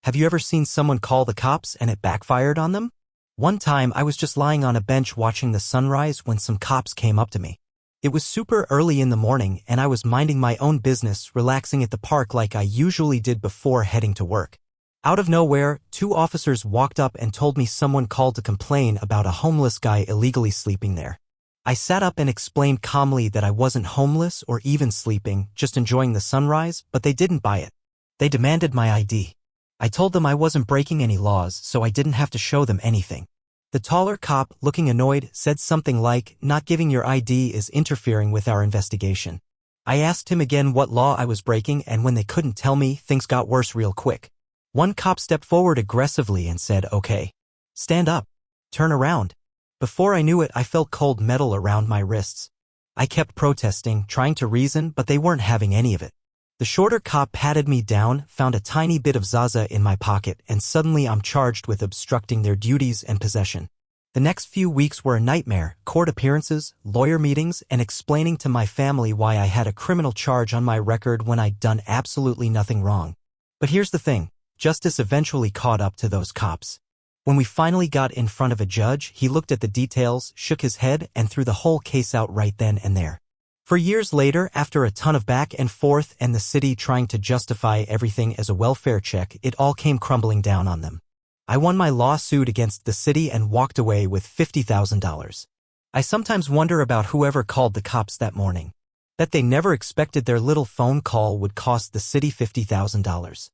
Have you ever seen someone call the cops and it backfired on them? One time I was just lying on a bench watching the sunrise when some cops came up to me. It was super early in the morning and I was minding my own business, relaxing at the park like I usually did before heading to work. Out of nowhere, two officers walked up and told me someone called to complain about a homeless guy illegally sleeping there. I sat up and explained calmly that I wasn't homeless or even sleeping, just enjoying the sunrise, but they didn't buy it. They demanded my ID. I told them I wasn't breaking any laws, so I didn't have to show them anything. The taller cop, looking annoyed, said something like, "Not giving your ID is interfering with our investigation." I asked him again what law I was breaking, and when they couldn't tell me, things got worse real quick. One cop stepped forward aggressively and said, "Okay. Stand up. Turn around." Before I knew it, I felt cold metal around my wrists. I kept protesting, trying to reason, but they weren't having any of it. The shorter cop patted me down, found a tiny bit of Zaza in my pocket, and suddenly I'm charged with obstructing their duties and possession. The next few weeks were a nightmare: court appearances, lawyer meetings, and explaining to my family why I had a criminal charge on my record when I'd done absolutely nothing wrong. But here's the thing: justice eventually caught up to those cops. When we finally got in front of a judge, he looked at the details, shook his head, and threw the whole case out right then and there. For years later, after a ton of back and forth and the city trying to justify everything as a welfare check, it all came crumbling down on them. I won my lawsuit against the city and walked away with $50,000. I sometimes wonder about whoever called the cops that morning. Bet they never expected their little phone call would cost the city $50,000.